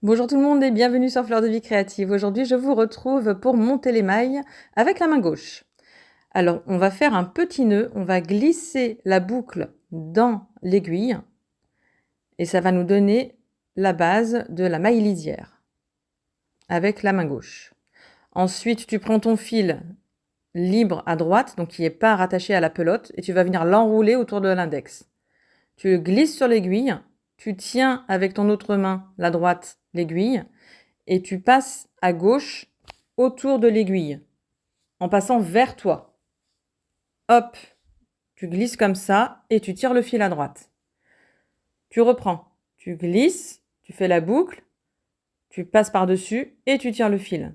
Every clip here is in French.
Bonjour tout le monde et bienvenue sur Fleur de Vie Créative. Aujourd'hui, je vous retrouve pour monter les mailles avec la main gauche. Alors, on va faire un petit nœud, on va glisser la boucle dans l'aiguille et ça va nous donner la base de la maille lisière avec la main gauche. Ensuite, tu prends ton fil libre à droite, donc qui n'est pas rattaché à la pelote, et tu vas venir l'enrouler autour de l'index. Tu le glisses sur l'aiguille, tu tiens avec ton autre main, la droite, l'aiguille, et tu passes à gauche autour de l'aiguille, en passant vers toi. Hop, tu glisses comme ça et tu tires le fil à droite. Tu reprends, tu glisses, tu fais la boucle, tu passes par-dessus et tu tires le fil.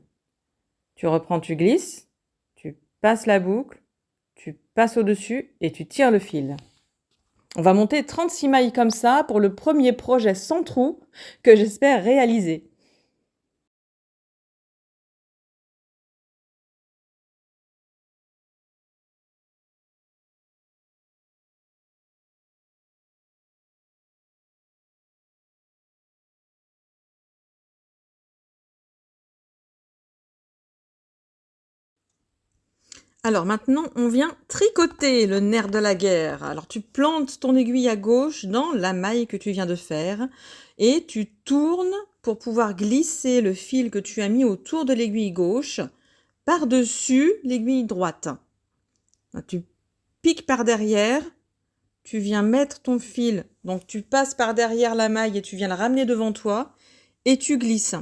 Tu reprends, tu glisses, tu passes la boucle, tu passes au-dessus et tu tires le fil. On va monter 36 mailles comme ça pour le premier projet sans trou que j'espère réaliser. Alors maintenant, on vient tricoter le nerf de la guerre. Alors tu plantes ton aiguille à gauche dans la maille que tu viens de faire et tu tournes pour pouvoir glisser le fil que tu as mis autour de l'aiguille gauche par-dessus l'aiguille droite. Tu piques par derrière, tu viens mettre ton fil, donc tu passes par derrière la maille et tu viens la ramener devant toi et tu glisses.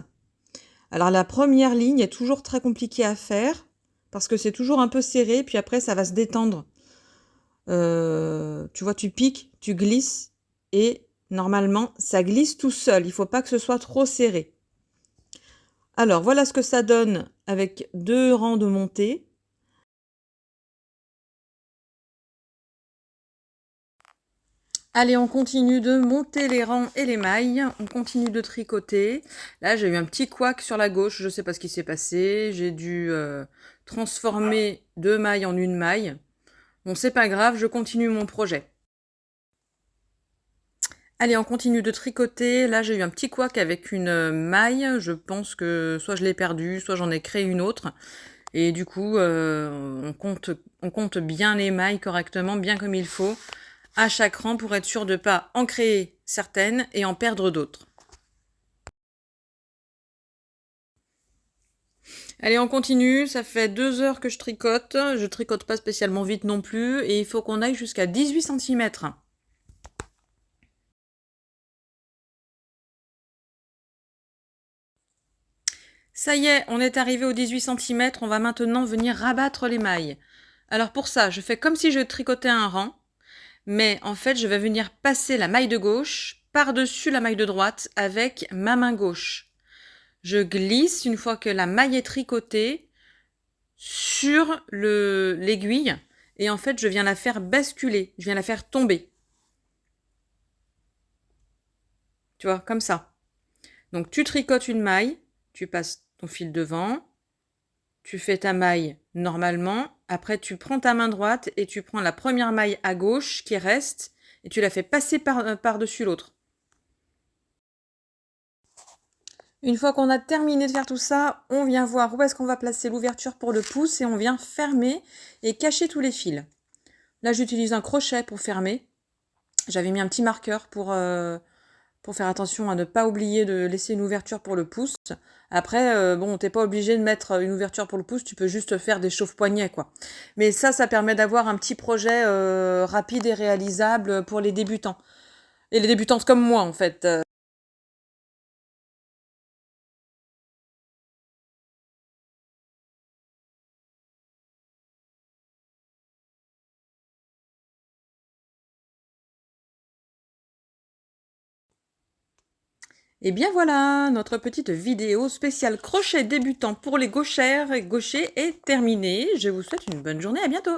Alors la première ligne est toujours très compliquée à faire parce que c'est toujours un peu serré, puis après ça va se détendre. Tu vois, tu piques, tu glisses, et normalement ça glisse tout seul, il ne faut pas que ce soit trop serré. Alors voilà ce que ça donne avec 2 rangs de montée. Allez, on continue de monter les rangs et les mailles, on continue de tricoter. Là, j'ai eu un petit couac sur la gauche, je ne sais pas ce qui s'est passé. J'ai dû transformer 2 mailles en une maille. Bon, c'est pas grave, je continue mon projet. Allez, on continue de tricoter. Là, j'ai eu un petit couac avec une maille. Je pense que soit je l'ai perdue, soit j'en ai créé une autre. Et du coup, on compte bien les mailles correctement, bien comme il faut, à chaque rang pour être sûr de ne pas en créer certaines et en perdre d'autres. Allez, on continue. Ça fait 2 heures que je tricote. Je tricote pas spécialement vite non plus. Et il faut qu'on aille jusqu'à 18 cm. Ça y est, on est arrivé aux 18 cm. On va maintenant venir rabattre les mailles. Alors pour ça, je fais comme si je tricotais un rang. Mais en fait, je vais venir passer la maille de gauche par-dessus la maille de droite avec ma main gauche. Je glisse une fois que la maille est tricotée sur l'aiguille et en fait, je viens la faire basculer, je viens la faire tomber. Tu vois, comme ça. Donc, tu tricotes une maille, tu passes ton fil devant, tu fais ta maille normalement, après tu prends ta main droite et tu prends la première maille à gauche qui reste et tu la fais passer par-dessus l'autre. Une fois qu'on a terminé de faire tout ça, on vient voir où est-ce qu'on va placer l'ouverture pour le pouce et on vient fermer et cacher tous les fils. Là, j'utilise un crochet pour fermer. J'avais mis un petit marqueur pour faire attention à ne pas oublier de laisser une ouverture pour le pouce. Après, bon, t'es pas obligé de mettre une ouverture pour le pouce, tu peux juste faire des chauffe-poignets, quoi. Mais ça permet d'avoir un petit projet rapide et réalisable pour les débutants. Et les débutantes comme moi, en fait. Et bien voilà, notre petite vidéo spéciale crochet débutant pour les gauchères et gauchers est terminée. Je vous souhaite une bonne journée, à bientôt!